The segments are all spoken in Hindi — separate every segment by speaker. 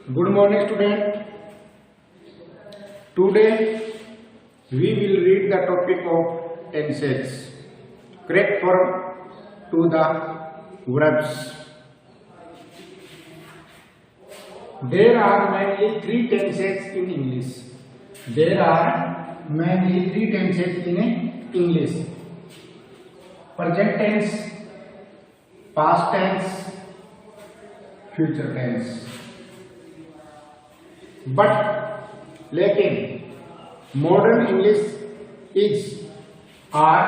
Speaker 1: Good morning, student. Today we will read the topic of tenses. Correct form to the verbs. There are mainly three tenses in English. There are mainly three tenses in English. Present tense, past tense, future tense. But लेकिन modern English is are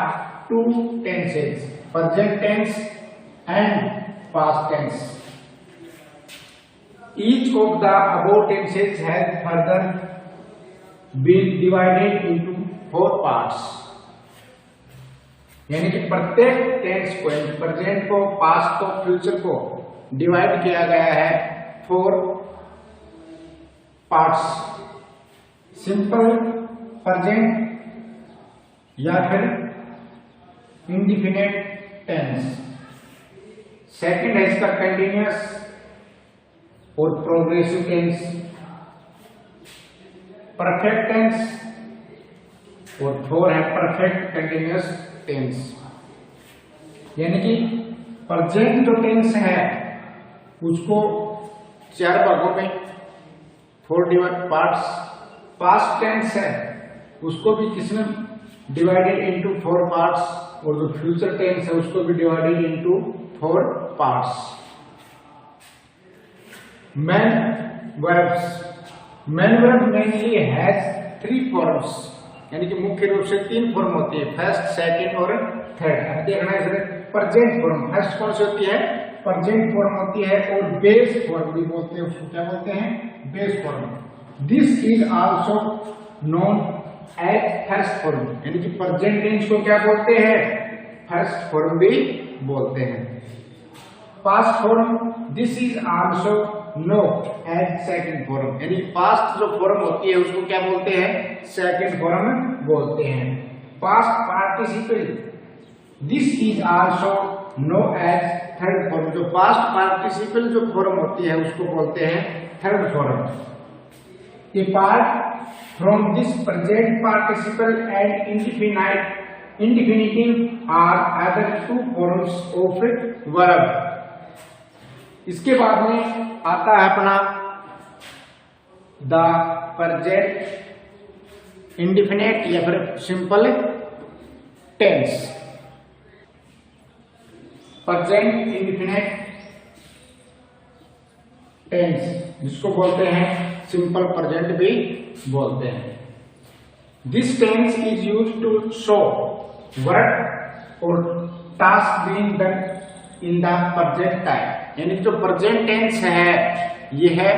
Speaker 1: two tenses, present tense and past tense. Each of the above tenses has further been divided into 4 parts. यानी कि प्रत्येक टेंस को, प्रेजेंट को, पास्ट को, फ्यूचर को डिवाइड किया गया है 4 पार्ट्स. सिंपल प्रेजेंट या फिर इंडिफिनिट टेंस. सेकंड है इसका कंटिन्यूअस और प्रोग्रेसिव टेंस. परफेक्ट टेंस और 4 है परफेक्ट कंटिन्यूअस टेंस. यानी कि प्रेजेंट जो टेंस है उसको 4 भागों में 4 डिवाइड पार्ट्स. पास्ट टेंस है उसको भी किसमें डिवाइडेड इनटू 4 पार्ट्स, और जो फ्यूचर टेंस है उसको भी divided into 4 parts. Man verbs. Man verb mainly has 3 forms. यानी कि मुख्य रूप से 3 फॉर्म होती है, फर्स्ट, सेकंड और थर्ड. अब देखना है प्रेजेंट फॉर्म. फर्स्ट कौन सी होती है? प्रेजेंट फॉर्म होती है. और बेस फॉर्म भी बोलते हैं उसको. क्या बोलते हैं? Base form. This is also known as first form. यानी कि प्रेजेंट टेंस को क्या बोलते हैं? फर्स्ट फॉर्म भी बोलते हैं. Past form, this is also known as second form. यानी पास्ट जो फॉर्म होती है उसको क्या बोलते हैं? सेकंड फॉर्म बोलते हैं. Past participle, this is also known as third form. जो पास्ट पार्टिसिपल जो फॉर्म होती है उसको बोलते हैं third form. Apart from this, present participle and indefinitive are other 2 forms of verb. इसके बाद में आता है अपना द प्रेजेंट इंडिफिनिट या फिर simple tense. Present indefinite tense जिसको बोलते हैं सिंपल प्रेजेंट भी बोलते हैं. This tense is use to show work और task being done in the present time. यानी जो प्रेजेंट टेंस है ये है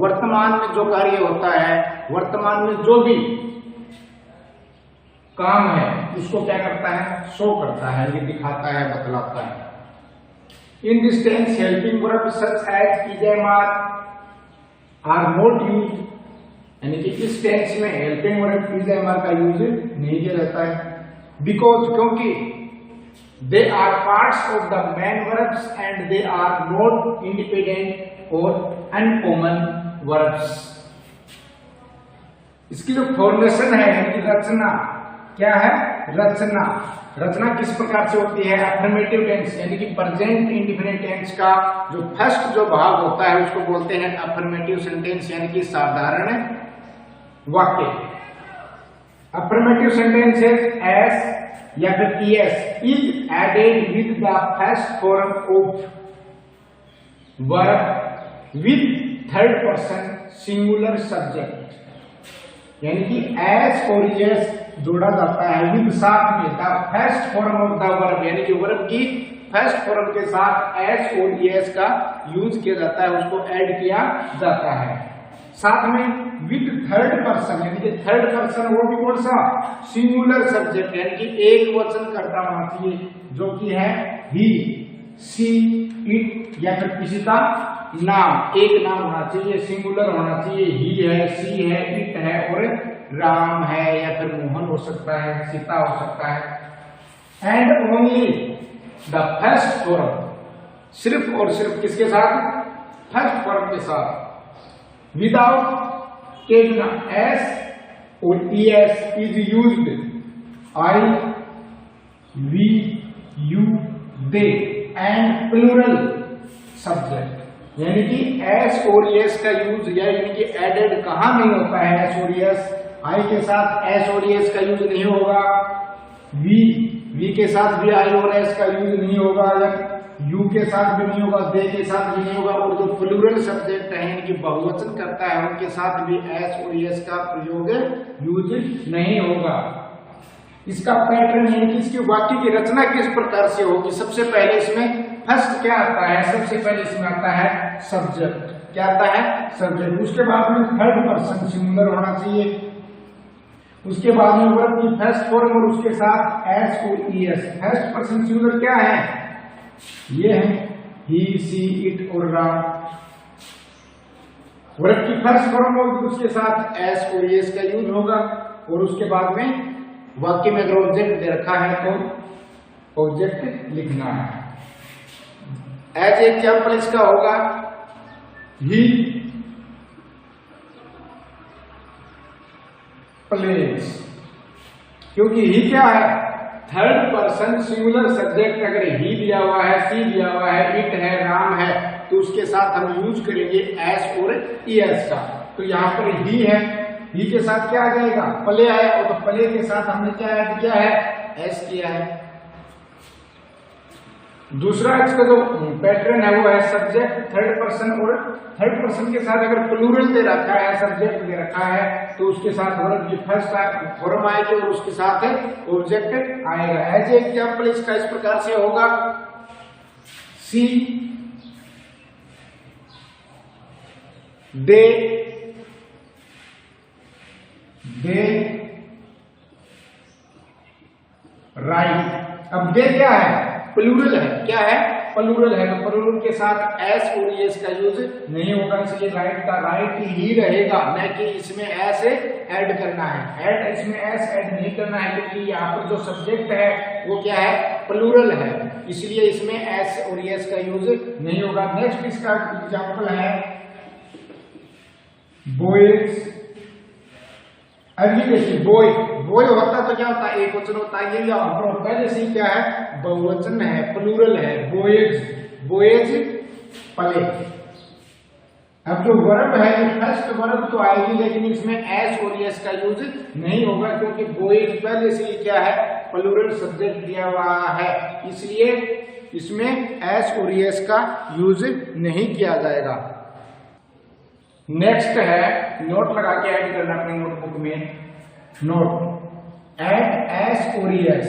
Speaker 1: वर्तमान में जो कार्य होता है, वर्तमान में जो भी काम है उसको क्या करता है? शो करता है, ये दिखाता है, बतलाता है. In this tense helping verb such as is am are not use. यानी कि इस टेंस में helping verb is am are का यूज नहीं किया जाता है. बिकॉज क्योंकि they are parts of the main verbs and they are not independent और अनकॉमन वर्ब्स. इसकी जो फॉर्मेशन है यानी कि रचना, क्या है? रचना. रचना किस प्रकार से होती है? अफर्मेटिव टेंस यानी कि प्रेजेंट इंडिफिनिट टेंस का जो फर्स्ट जो भाग होता है उसको बोलते हैं अफर्मेटिव सेंटेंस यानी कि साधारण वाक्य. अफर्मेटिव सेंटेंसेस एस या फिर S is added with the first form of verb with third person singular subject. यानी कि एस और एस जोड़ा जाता है विद साथ में the first form of the verb. यानी कि वर्ब की फर्स्ट फॉर्म के साथ एस और एस का यूज किया जाता है, उसको ऐड किया जाता है. साथ में विद थर्ड पर्सन यानी कि थर्ड पर्सन वो भी कौन सा? Singular subject. यानी कि एक वचन कर्ता होना चाहिए जो कि है ही, सी, इट या फिर किसी का नाम. एक नाम होना चाहिए, सिंगुलर होना चाहिए. ही है, सी है, इट है और राम है या फिर मोहन हो सकता है, सीता हो सकता है. And only the first form, सिर्फ और सिर्फ किसके साथ? फर्स्ट फॉर्म के साथ. विदाउट टेकना एस और ES is used I, we, you, they and plural subject. यानी कि एस और एस का यूज यानी कि एडेड कहां नहीं होता है एस और एस, आई के साथ एस और एस का यूज नहीं होगा, वी के साथ भी आई और एस का यूज नहीं होगा, यू के साथ भी नहीं होगा, दे के साथ भी नहीं होगा, और जो प्लूरल सब्जेक्ट है यानी कि बहुवचन करता है उनके साथ भी एस और एस का प्रयोग यूज नहीं होगा। इसका पैटर्न यानी कि इसकी वाक्य की रचना किस प्रकार से होगी, सबसे पहले इसमें फर्स्ट क्या आता है, सबसे पहले इसमें आता है सब्जेक्ट। क्या आता है? सब्जेक्ट। उसके बाद में थर्ड पर्सन सिंगुलर होना चाहिए, उसके बाद में वर्ब की फर्स्ट फॉर्म और उसके साथ एस और ईएस। फर्स्ट पर्सन सिंगुलर क्या है? ये है ही, सी, इट और राम। वर्ब की फर्स्ट फॉर्म और उसके साथ एस और ईएस का यूज होगा, और उसके बाद में वाक्य में अगर ऑब्जेक्ट दे रखा है तो ऑब्जेक्ट लिखना है। एज एग्जाम्पल इसका होगा ही प्लेज, क्योंकि ही क्या है? Third person singular subject. अगर ही दिया हुआ है, सी दिया हुआ है, इट है, राम है, तो उसके साथ हम यूज करेंगे एस और ईएस का। तो यहाँ पर ही है, ही के साथ क्या आ जाएगा? प्ले आया, और तो प्ले के साथ हमने क्या ऐड किया है? एस किया है। दूसरा इसका जो पैटर्न है वो है सब्जेक्ट थर्ड पर्सन, और थर्ड पर्सन के साथ अगर प्लूरल दे रखा है, सब्जेक्ट दे रखा है, तो उसके साथ वर्ब की फर्स्ट फॉर्म आएगी और उसके साथ ऑब्जेक्ट आएगा। एज एग्जाम्पल इसका इस प्रकार से होगा सी, दे राइट। अब दे क्या है? प्लूरल है। क्या है? प्लूरल है, तो प्लूरल के साथ एस और एस का यूज नहीं होगा, इसलिए राइट का राइट ही रहेगा, न कि इसमें एस ऐड करना है। इसमें एस ऐड नहीं करना है, क्योंकि यहाँ पर जो सब्जेक्ट है वो क्या है? प्लूरल है, इसलिए इसमें एस और एस का यूज नहीं होगा। नेक्स्ट इसका एग्जाम्पल है बॉयज। अभी देखिए बॉय होता तो क्या होता है? एक वचन होता है, ये पहले से ही क्या है? बहुवचन है, प्लूरल है, बॉयज प्ले। अब जो वर्ब है ये फर्स्ट वर्ब तो आएगी, लेकिन इसमें एस और एस का यूज नहीं होगा, क्योंकि बॉयज पहले से ही क्या है? प्लूरल सब्जेक्ट दिया हुआ है, इसलिए इसमें एस और एस का यूज नहीं किया जाएगा। नेक्स्ट है नोट लगा के ऐड करना अपनी नोटबुक में। नोट ऐड एस और S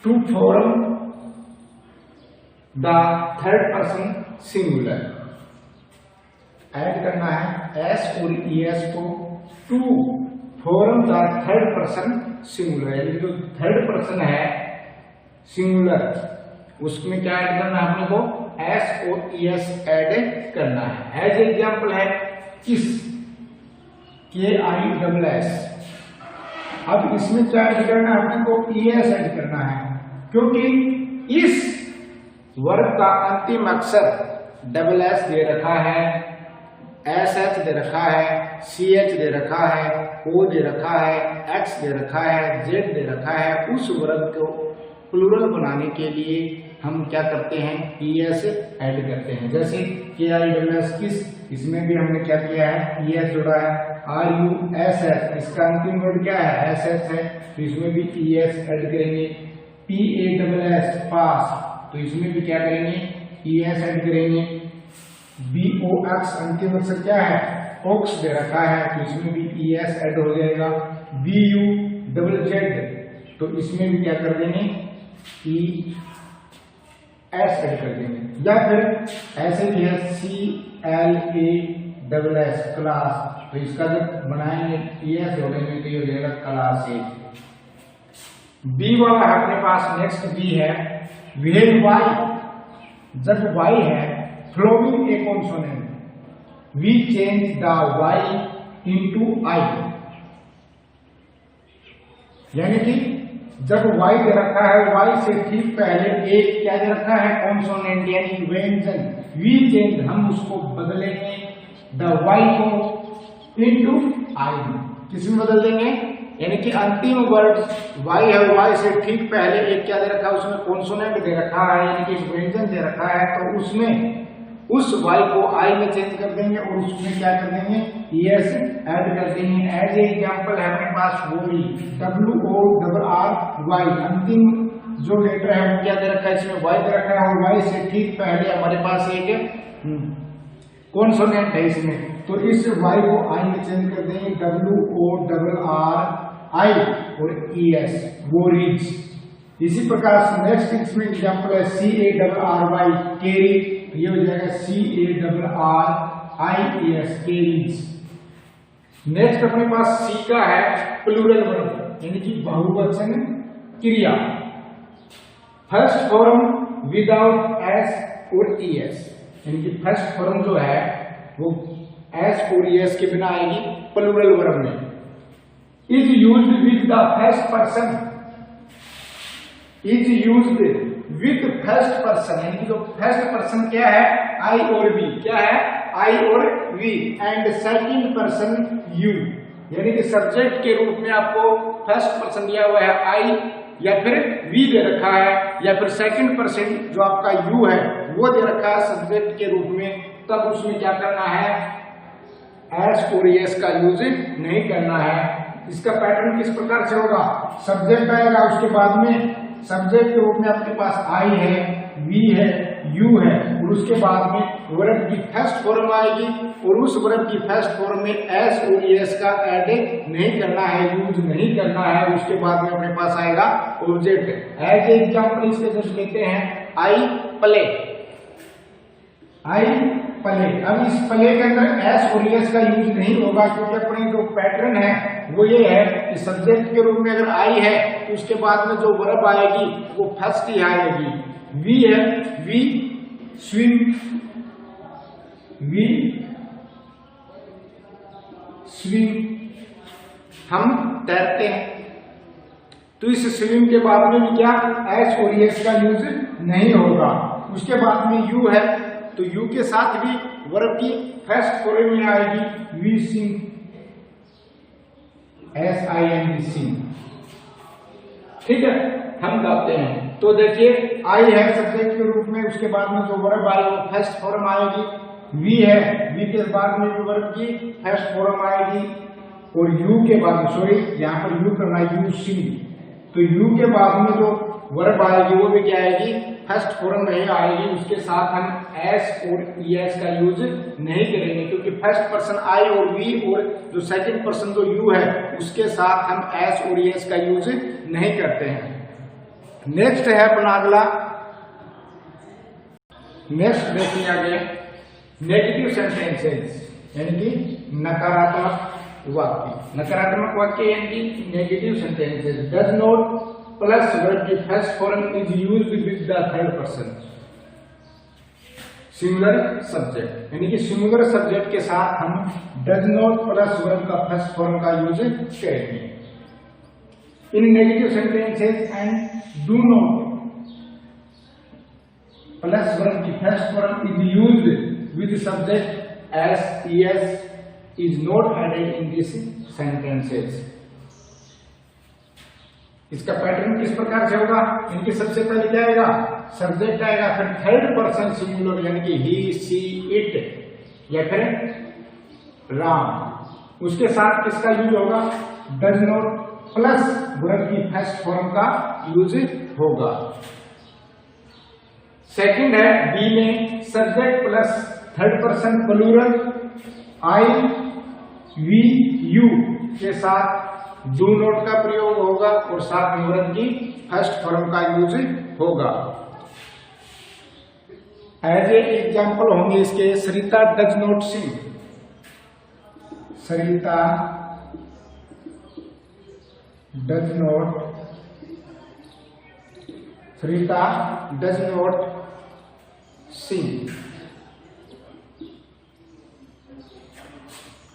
Speaker 1: to form the third person singular. Add करना है एस और एस को to form the third person singular, यानी जो थर्ड पर्सन है सिंगुलर उसमें क्या ऐड करना है अपने को? एस और ईएस ऐड करना है। एज एग्जाम्पल है किस, KISS। अब इसमें क्या ऐड करना है अपने को? ईएस ऐड करना है, क्योंकि इस वर्ग का अंतिम अक्षर SS दे रखा है, SH दे रखा है, CH दे रखा है, O दे रखा है, X दे रखा है, Z दे रखा है। उस वर्ग को प्लूरल बनाने के लिए हम क्या करते हैं? ES ऐड करते हैं। जैसे KISS किस, इसमें भी हमने क्या किया है? ES जोड़ा है। RUSS इसका अंतिम वर्ड क्या है? SS है, तो इसमें भी ES ऐड करेंगे। PASS पास, तो इसमें भी क्या करेंगे? ES ऐड करेंगे। BOX अंतिम अक्षर क्या है? OX दे रखा है, तो इसमें भी ES ऐड हो जाएगा। BUZZ तो इसमें भी क्या कर देंगे? ES ऐड कर देंगे। या फिर ऐसे भी है CLASS क्लास, तो इसका जब बनाएंगे ES जोड़ेंगे तो ये हो जाएगा क्लास A। बी वाला अपने पास नेक्स्ट बी है वेन वाई, जब वाई है following a consonant we change the Y into I, यानी कि जब वाई दे रखा है वाई से ठीक पहले एक क्या दे रखा है? कॉन्सोनेंट यानी व्यंजन। वी चेंज हम उसको बदलेंगे द y को इनटू I में, किसमें बदल देंगे, यानी कि अंतिम वर्ड y है, y से ठीक पहले एक क्या दे रखा है, उसमें कॉन्सोनेंट दे रखा है, यानी कि व्यंजन दे रखा है, तो उसमें उस y को I में चेंज कर देंगे और उसमें क्या कर देंगे, es ऐड कर देंगे। एज एग्जांपल है अपने पास वोरी, WORRY, अंतिम जो लेटर है वो क्या दे रखा है, इसमें y दे रखा है, और y से ठीक पहले हमारे पास एक कॉन्सोनेंट है इसमें, तो इस y को I में चेंज कर देंगे, WORRI और ES, वोरीज। इसी प्रकार से नेक्स्ट इसमें एग्जांपल है CARRY, केरी, ये हो जाएगा CARRIES, केरीज। नेक्स्ट अपने पास C का है प्लूरल वर्ब, यानी कि बहुवचन क्रिया, फर्स्ट फॉर्म विदाउट S और ES, यानी कि फर्स्ट फॉर्म जो है वो S और ES के बिना आएगी प्लूरल वर्ब में। Is used with the first person, is used with first person, यानी कि जो फर्स्ट पर्सन क्या है, I और V, क्या है, I और V, and second person you, यानी कि सब्जेक्ट के रूप में आपको फर्स्ट पर्सन दिया हुआ है I या फिर V दे रखा है, या फिर सेकंड पर्सन जो आपका यू है वो दे रखा है सब्जेक्ट के रूप में, तब उसमें क्या करना है, एस और एस का यूज नहीं करना है। इसका पैटर्न किस प्रकार से होगा, सब्जेक्ट आएगा, उसके बाद में सब्जेक्ट के रूप में आपके पास I है, V है, U है, और उसके बाद में वर्ब की फर्स्ट फॉर्म आएगी, और उस वर्ब की फर्स्ट फॉर्म में S और ES का ऐड नहीं करना है, यूज नहीं करना है। उसके बाद में अपने पास आएगा ऑब्जेक्ट। एज एग्जांपल इसके जस्ट लेते हैं I प्ले, I प्ले। अब इस प्ले के अंदर S और ES का यूज नहीं होगा, क्योंकि अपने जो पैटर्न है वो ये है कि सब्जेक्ट के रूप में अगर I है तो उसके बाद में जो वर्ब आएगी वो फर्स्ट ही आएगी। V है, V स्विम, V स्विम, हम तैरते हैं, तो इस स्विम के बाद में भी क्या, एच और एस का यूज नहीं होगा। उसके बाद में यू है, तो यू के साथ भी वर्ब की फर्स्ट फॉर्म में आएगी, वी सिंग, SING सिंग, ठीक है, हम गाते हैं। तो देखिए I है सब्जेक्ट के रूप में, उसके बाद में जो वर्ब आएगी वो फर्स्ट फॉर्म आएगी, V है, V के बाद में जो वर्ब की फर्स्ट फॉर्म आएगी, और U के बाद में, सॉरी यहाँ पर U करना है, यू सिंग, तो U के बाद में जो वर्ब आएगी वो भी क्या आएगी, फर्स्ट फॉर्म नहीं आएगी। उसके साथ हम S और ES का यूज नहीं करेंगे, क्योंकि फर्स्ट पर्सन I और V और जो सेकंड पर्सन जो U है उसके साथ हम S और ES का यूज नहीं करते हैं। नेक्स्ट है अपना अगला, नेक्स्ट देखिए आगे, नेगेटिव सेंटेंसेस, यानी कि नकारात्मक वाक्य। नकारात्मक वाक्य यानी कि negative sentences. Does not plus verb की first form is used with the third person, singular subject, यानी कि सिंगुलर सब्जेक्ट के साथ हम डज नॉट प्लस वर्ब का फर्स्ट फॉर्म का यूज करेंगे। In negative sentences and do not plus verb की first form is used with subject as es is not added in these sentences। इसका पैटर्न किस प्रकार से होगा, इनके सबसे पहले क्या आएगा, सब्जेक्ट आएगा, फिर थर्ड पर्सन सिंगुलर यानी कि ही, सी, इट या फिर राम, उसके साथ किसका यूज होगा, डज नॉट प्लस वर्ब की फर्स्ट फॉर्म का यूज होगा। सेकंड है बी में subject plus third person plural I, V, U के साथ डू नॉट का प्रयोग होगा और साथ में वर्ब की फर्स्ट फॉर्म का यूज होगा। एज ए एग्जाम्पल होंगे इसके, Sarita does not sing, Sarita does not, Sarita does not sing.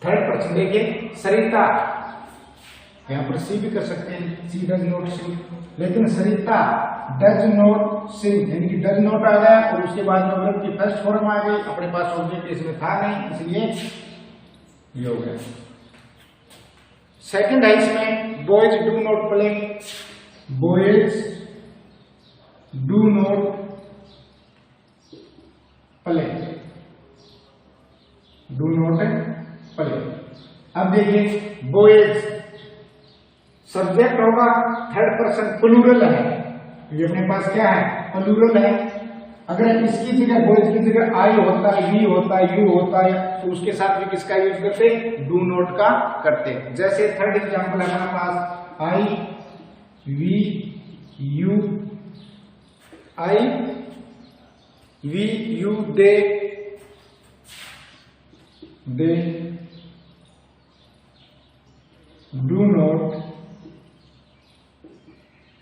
Speaker 1: Third person देखिए सरिता, यहाँ पर सी भी कर सकते हैं, सी डज नॉट सिंग, लेकिन सरिता डज नॉट सिंग यानी कि डज नॉट आ गया और उसके बाद में वर्ब की फर्स्ट फॉर्म आ गई, अपने पास ऑब्जेक्ट इसमें था नहीं, इसलिए ये हो गया। सेकंड है इसमें boys do not play, boys do not play, do not play. अब देखिए बॉयज सब्जेक्ट होगा थर्ड पर्सन प्लूरल है, ये अपने पास क्या है प्लूरल है। अगर इसकी जगह बॉयज की जगह आई होता है, वी होता है, यू होता है, तो उसके साथ भी किसका यूज करते डू नॉट का करते। जैसे थर्ड एग्जांपल है हमारे पास I we you, I we you they do not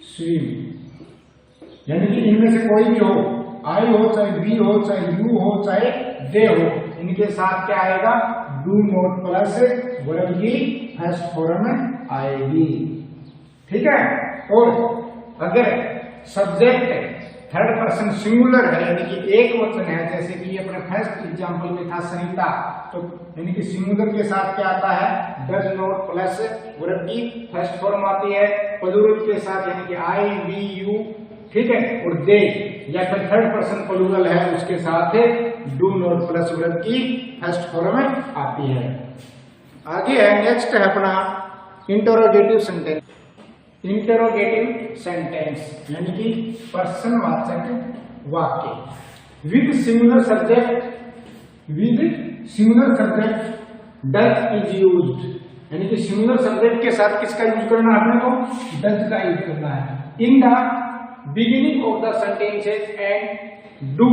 Speaker 1: swim, यानी कि इनमें से कोई भी हो, आई हो चाहे वी हो चाहे यू हो चाहे दे हो, इनके साथ क्या आएगा डू नॉट प्लस वर्ब की फर्स्ट फॉर्म आएगी। ठीक है। और अगर सब्जेक्ट थर्ड पर्सन सिंगुलर है यानी कि एक वचन है, जैसे कि अपने फर्स्ट एग्जांपल में था सरिता, तो यानी कि सिंगुलर के साथ क्या आता है डज नॉट प्लस वर्ब की फर्स्ट फॉर्म आती है। प्लूरल के साथ यानी कि आई वी यू, ठीक है, और दे या फिर थर्ड पर्सन प्लूरल है उसके साथ डू नॉट प्लस वर्ब की फर्स्ट फॉर्म आती है। आगे है नेक्स्ट है अपना इंटरोगेटिव सेंटेंस। इंटरोगेटिव सेंटेंस यानी कि प्रश्नवाचक वाक्य with singular subject, with singular subject does is used, यानी कि सिंगुलर सब्जेक्ट के साथ किसका यूज करना है अपने को डज का यूज करना है। In the beginning of the sentences and do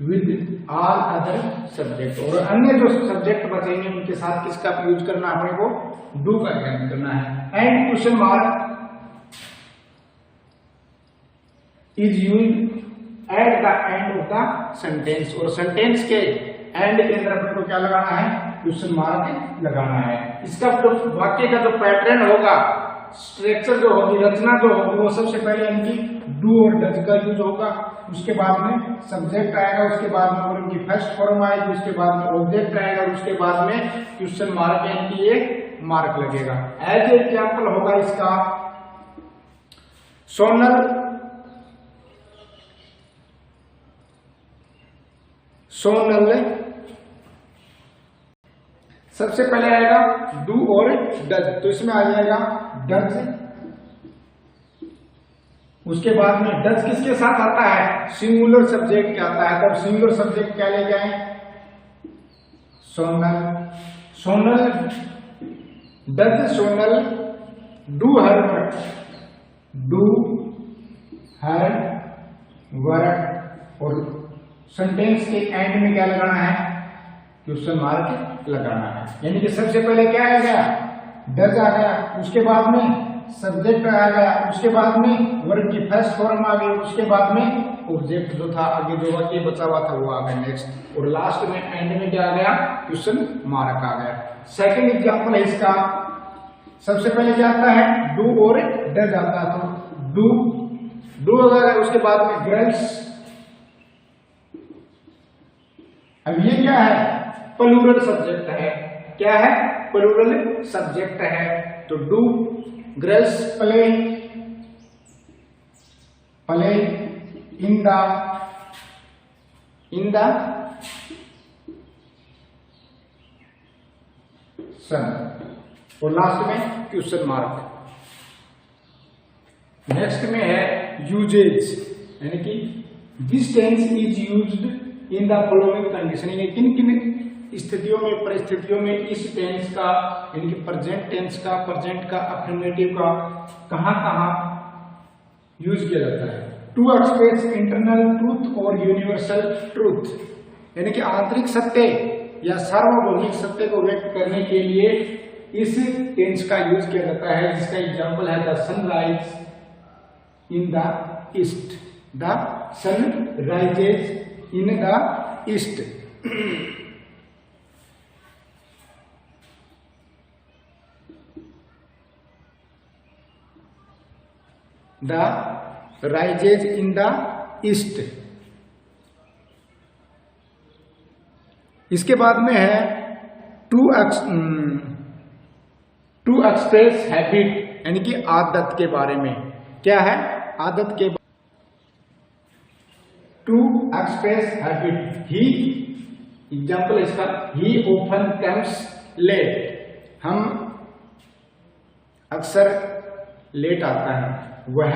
Speaker 1: with all other subject, और अन्य जो सब्जेक्ट बचेंगे उनके साथ किसका यूज करना है अपने को डू का यूज करना है। And question mark is used at the end of the sentence, और सेंटेंस के एंड के अंदर अपने को क्या लगाना है क्वेश्चन मार्क लगाना है। इसका जो वाक्य का जो पैटर्न होगा, स्ट्रक्चर जो होगी, रचना जो होगी, वो सबसे पहले इनकी डू और डज का यूज होगा, उसके बाद में सब्जेक्ट आएगा, उसके बाद में वर्ब की फर्स्ट फॉर्म आएगी, उसके बाद में ऑब्जेक्ट आएगा, उसके बाद में क्वेश्चन मार्क यानी ये मार्क लगेगा। एज एग्जांपल होगा इसका सोनल सोनल, सबसे पहले आएगा डू और डज, तो इसमें आ जाएगा डज, उसके बाद में डज किसके साथ आता है सिंगुलर सब्जेक्ट क्या आता है, तब सिंगुलर सब्जेक्ट क्या ले जाएं Sonal, Sonal does Sonal do her work, do her work, और सेंटेंस के एंड में क्या लगाना है क्वेश्चन मार्क लगाना है। यानी कि सबसे पहले क्या आ गया डज आ गया, उसके बाद में सब्जेक्ट आ गया, उसके बाद में वर्ब की फर्स्ट फॉर्म आ गई, उसके बाद में ऑब्जेक्ट जो था आगे जो वाक्य बचा हुआ था वो आ गया नेक्स्ट, और लास्ट में एंड में क्या आ गया क्वेश्चन मार्क आ गया। सेकंड एग्जांपल है इसका, सबसे पहले क्या आता है डू और डज आता है, तो डू डू अगर उसके बाद में गर्ल्स, अब ये क्या है प्लूरल सब्जेक्ट है, क्या है प्लूरल सब्जेक्ट है, तो do girls play, play in the sun, और लास्ट में क्वेश्चन मार्क। नेक्स्ट में है यूजेज, यानी कि this tense is used in the following condition, यानी किन किन स्थितियों में परिस्थितियों में इस टेंस का यानी कि प्रेजेंट टेंस का, प्रेजेंट का, अफर्मेटिव का कहां कहां यूज किया जाता है। टू एक्सप्रेस इंटरनल ट्रूथ और यूनिवर्सल ट्रूथ, यानी कि आंतरिक सत्य या सार्वभौमिक सत्य को व्यक्त करने के लिए इस टेंस का यूज किया जाता है, जिसका एग्जांपल है the sunrise in the east, the sun rises in the east. The rises in the east. इसके बाद में है टू एक्सप्रेस हैबिट यानी कि आदत के बारे में। क्या है आदत के? टू एक्सप्रेस हैबिट, ही एग्जाम्पल इसका, ही ओपन कम्स लेट, हम अक्सर लेट आता है, वह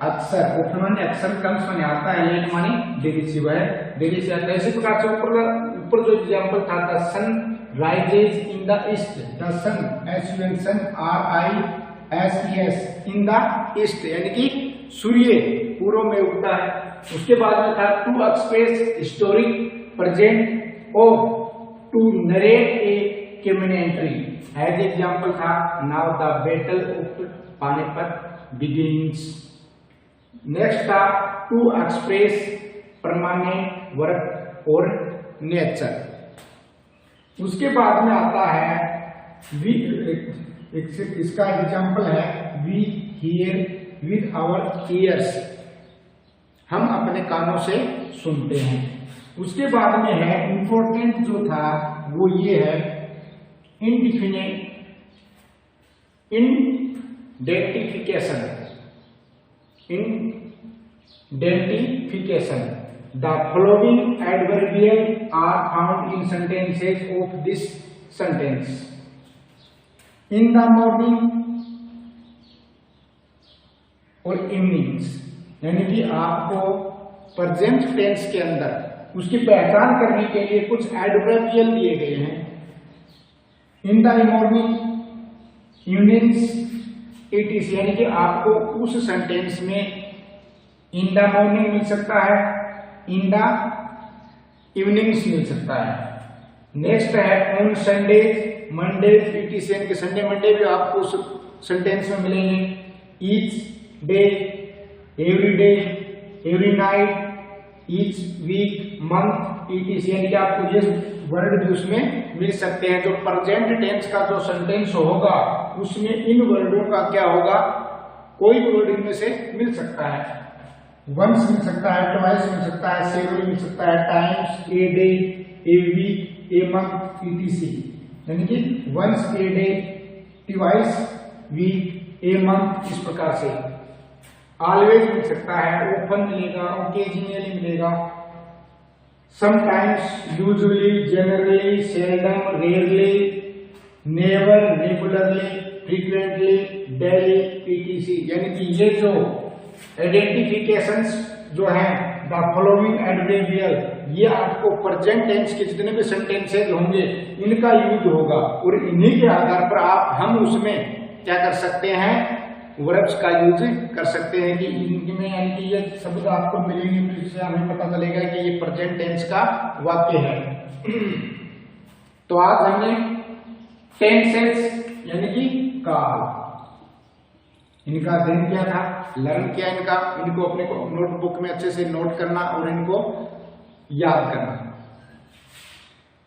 Speaker 1: अक्सर, ओपन माने अक्सर, कम्स माने आता है, लेट माने देरी से, वह देरी से आता है। इसी प्रकार से ऊपर जो एग्जाम्पल था, the sun rises in the east, the sun S U N sun R-I-S-E-S in the east यानी कि सूर्य पूर्व में उगता है। उसके बाद में था टू एक्सप्रेस स्टोरी प्रेजेंट और to narrate a community, as example था now the battle of Panipat begins. Next था टू एक्सप्रेस परमानेंट वर्क और नेचर। उसके बाद में आता है वी, इसका एग्जाम्पल है we hear with our ears, हम अपने कानों से सुनते हैं। उसके बाद में है इंपॉर्टेंट जो था वो ये है indefinite इडेंटिफिकेशन, identification. The following adverbials are found in sentences of this sentence. In the morning और evenings, यानी कि आपको प्रेजेंट टेंस के अंदर उसकी पहचान करने के लिए कुछ एडवर्बियल दिए गए हैं। In the morning, evenings, it is, यानी कि आपको उस सेंटेंस में इन द मॉर्निंग मिल सकता है, इन द इवनिंग्स मिल सकता है। नेक्स्ट है on Sunday, Monday, it is, यानी कि संडे मंडे भी आपको उस सेंटेंस में मिलेंगे। Each day, every day, every night, each week, month, it is, यानी कि आपको ये वर्ड भी उसमें मिल सकते हैं। जो प्रेजेंट टेंस का जो सेंटेंस होगा उसमें इन वर्डों का क्या होगा, कोई भी वर्ड इनमें से मिल सकता है। वंस मिल सकता है, ट्वाइस मिल सकता है, सेवरल मिल सकता है, times, a day, a week, a month, etc, यानी कि once a day, twice week, a month, इस प्रकार से। ऑलवेज मिल सकता है, ओपन मिलेगा, ओकेजनली मिलेगा, sometimes, usually, generally, seldom, rarely, never, regularly, frequently, daily, etc, यानी कि ये जो आइडेंटिफिकेशंस जो हैं, द फॉलोइंग एडवर्बियल, ये आपको प्रेजेंट टेंस के जितने भी सेंटेंसेज होंगे इनका यूज होगा और इन्हीं के आधार पर हम उसमें क्या कर सकते हैं, वर्ब्स का यूज कर सकते हैं कि इनमें, यानी कि ये शब्द आपको मिलेंगे तो इससे हमें पता चलेगा कि ये प्रेजेंट टेंस का वाक्य है। तो आज हमने टेंसेस यानी कि काल, इनका अध्ययन किया था, लर्न किया इनको अपने को नोटबुक में अच्छे से नोट करना और इनको याद करना।